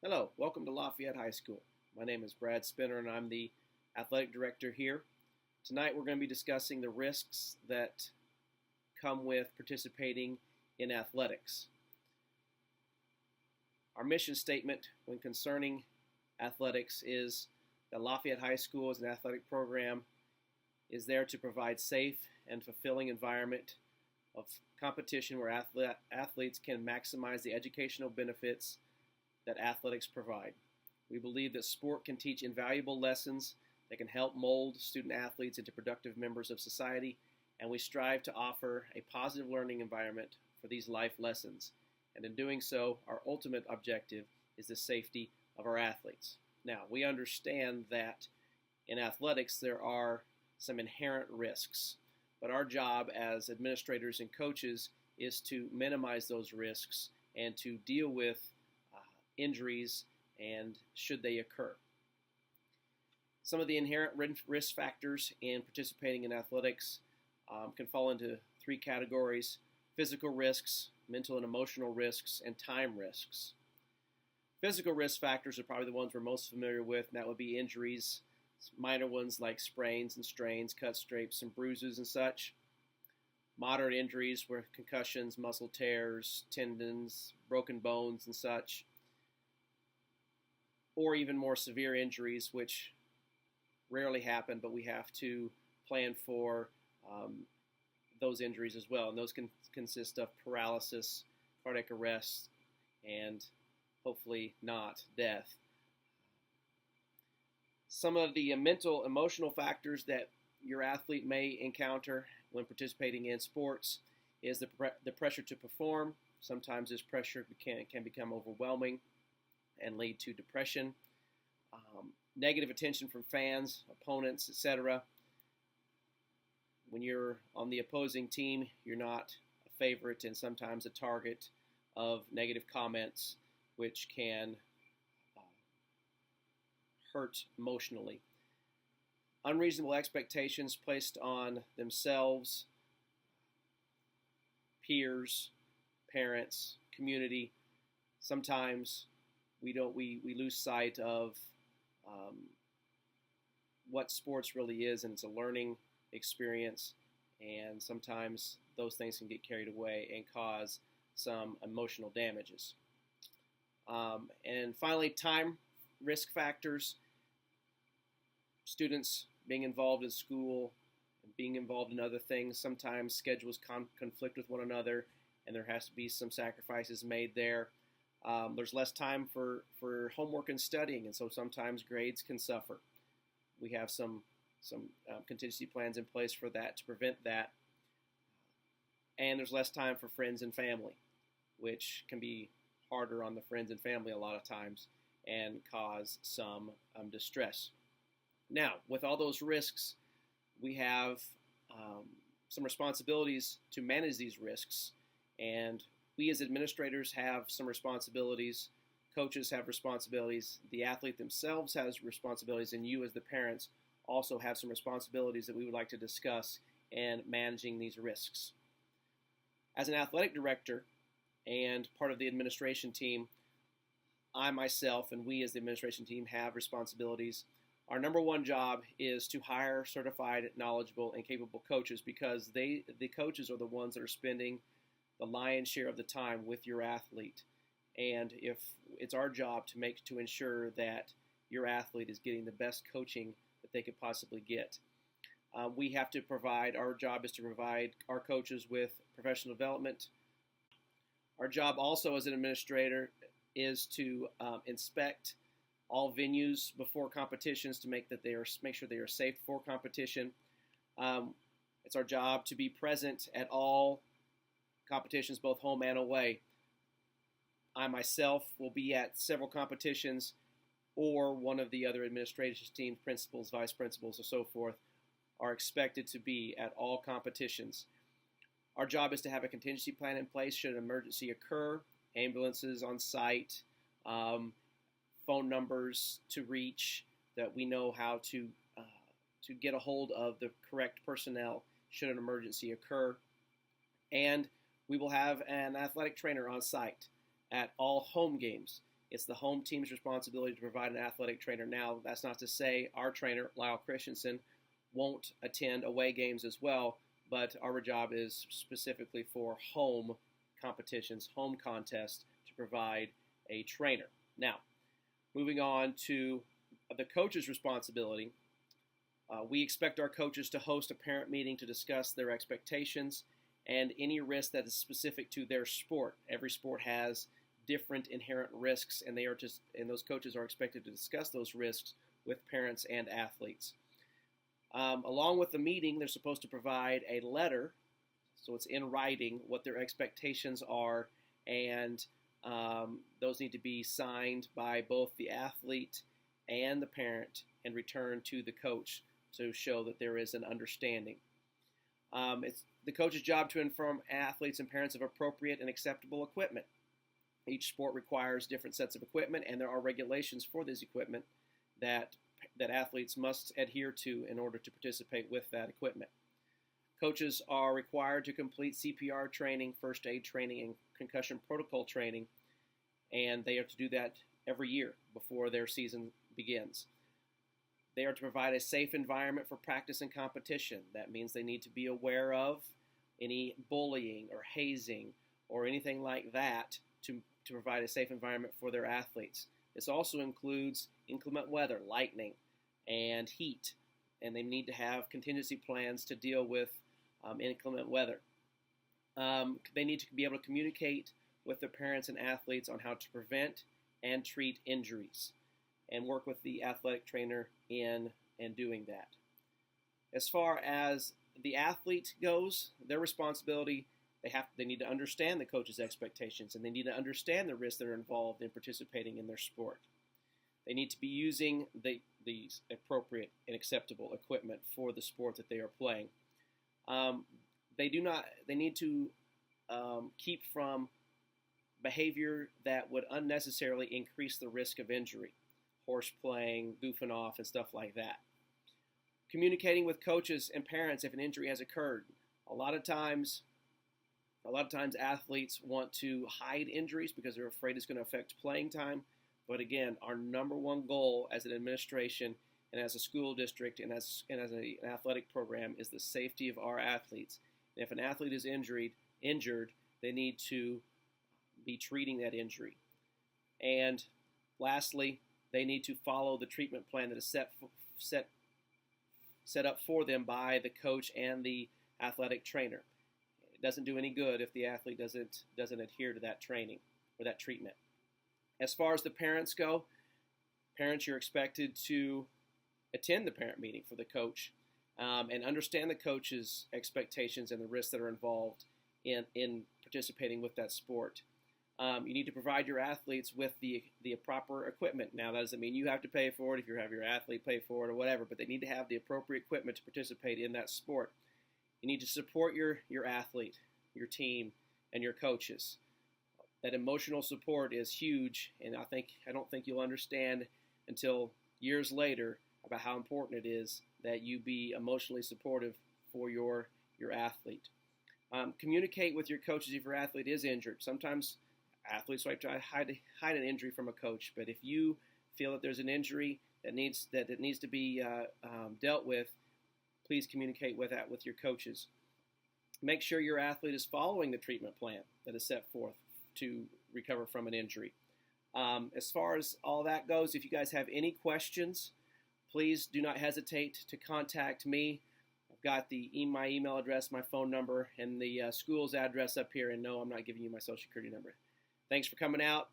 Hello, welcome to Lafayette High School. My name is Brad Spinner and I'm the athletic director here. Tonight we're going to be discussing the risks that come with participating in athletics. Our mission statement when concerning athletics is that Lafayette High School as an athletic program is there to provide safe and fulfilling environment of competition where athletes can maximize the educational benefits that athletics provide. We believe that sport can teach invaluable lessons that can help mold student athletes into productive members of society, and we strive to offer a positive learning environment for these life lessons. And in doing so, our ultimate objective is the safety of our athletes. Now, we understand that in athletics there are some inherent risks, but our job as administrators and coaches is to minimize those risks and to deal with injuries and should they occur. Some of the inherent risk factors in participating in athletics can fall into three categories: physical risks, mental and emotional risks, and time risks. Physical risk factors are probably the ones we're most familiar with, and that would be injuries, minor ones like sprains and strains, cuts, scrapes, and bruises and such. Moderate injuries were concussions, muscle tears, tendons, broken bones, and such. Or even more severe injuries, which rarely happen, but we have to plan for those injuries as well. And those can consist of paralysis, cardiac arrest, and hopefully not death. Some of the mental, emotional factors that your athlete may encounter when participating in sports is the pressure to perform. Sometimes this pressure can become overwhelming and lead to depression, negative attention from fans, opponents, etc. When you're on the opposing team, you're not a favorite and sometimes a target of negative comments, which can hurt emotionally. Unreasonable expectations placed on themselves, peers, parents, community. Sometimes we lose sight of what sports really is, and it's a learning experience, and sometimes those things can get carried away and cause some emotional damages. And finally, time risk factors. Students being involved in school and being involved in other things, sometimes schedules conflict with one another, and there has to be some sacrifices made there. There's less time for homework and studying, and so sometimes grades can suffer. We have some contingency plans in place for that to prevent that. And there's less time for friends and family, which can be harder on the friends and family a lot of times and cause some distress. Now, with all those risks, we have some responsibilities to manage these risks, and we as administrators have some responsibilities, coaches have responsibilities, the athlete themselves has responsibilities, and you as the parents also have some responsibilities that we would like to discuss in managing these risks. As an athletic director and part of the administration team, I myself and we as the administration team have responsibilities. Our number one job is to hire certified, knowledgeable, and capable coaches, because the coaches are the ones that are spending the lion's share of the time with your athlete. And if it's our job to ensure that your athlete is getting the best coaching that they could possibly get. We have to provide, our job is to provide our coaches with professional development. Our job also as an administrator is to inspect all venues before competitions to make sure they are safe for competition. It's our job to be present at all competitions, both home and away. I myself will be at several competitions, or one of the other administration team principals, vice principals, or so forth are expected to be at all competitions. Our job is to have a contingency plan in place should an emergency occur, ambulances on site, phone numbers to reach, that we know how to get a hold of the correct personnel should an emergency occur. And we will have an athletic trainer on site at all home games. It's the home team's responsibility to provide an athletic trainer. Now, that's not to say our trainer, Lyle Christensen, won't attend away games as well, but our job is specifically for home competitions, home contests, to provide a trainer. Now, moving on to the coach's responsibility. We expect our coaches to host a parent meeting to discuss their expectations and any risk that is specific to their sport. Every sport has different inherent risks, and those coaches are expected to discuss those risks with parents and athletes. Along with the meeting, they're supposed to provide a letter, so it's in writing what their expectations are, and those need to be signed by both the athlete and the parent and returned to the coach to show that there is an understanding. It's the coach's job to inform athletes and parents of appropriate and acceptable equipment. Each sport requires different sets of equipment, and there are regulations for this equipment that athletes must adhere to in order to participate with that equipment. Coaches are required to complete CPR training, first aid training, and concussion protocol training, and they are to do that every year before their season begins. They are to provide a safe environment for practice and competition. That means they need to be aware of any bullying or hazing or anything like that to provide a safe environment for their athletes. This also includes inclement weather, lightning, and heat, and they need to have contingency plans to deal with inclement weather. They need to be able to communicate with their parents and athletes on how to prevent and treat injuries, and work with the athletic trainer in doing that. As far as the athlete goes, their responsibility, they need to understand the coach's expectations, and they need to understand the risks that are involved in participating in their sport. They need to be using the appropriate and acceptable equipment for the sport that they are playing. They need to keep from behavior that would unnecessarily increase the risk of injury, horse playing, goofing off, and stuff like that. Communicating with coaches and parents if an injury has occurred. A lot of times athletes want to hide injuries because they're afraid it's going to affect playing time. But again, our number one goal as an administration and as a school district and as an athletic program is the safety of our athletes. And if an athlete is injured, they need to be treating that injury. And lastly, they need to follow the treatment plan that is set up for them by the coach and the athletic trainer. It doesn't do any good if the athlete doesn't adhere to that training or that treatment. As far as the parents go, parents, you're expected to attend the parent meeting for the coach and understand the coach's expectations and the risks that are involved in participating with that sport. You need to provide your athletes with the proper equipment. Now, that doesn't mean you have to pay for it if you have your athlete pay for it or whatever, but they need to have the appropriate equipment to participate in that sport. You need to support your athlete, your team, and your coaches. That emotional support is huge, and I don't think you'll understand until years later about how important it is that you be emotionally supportive for your athlete. Communicate with your coaches if your athlete is injured. Sometimes athletes like to hide an injury from a coach, but if you feel that there's an injury that needs to be dealt with, please communicate with that with your coaches. Make sure your athlete is following the treatment plan that is set forth to recover from an injury. As far as all that goes, if you guys have any questions, please do not hesitate to contact me. I've got my email address, my phone number, and the school's address up here. And no, I'm not giving you my social security number. Thanks for coming out.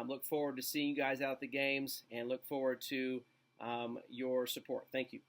Look forward to seeing you guys out at the games, and look forward to your support. Thank you.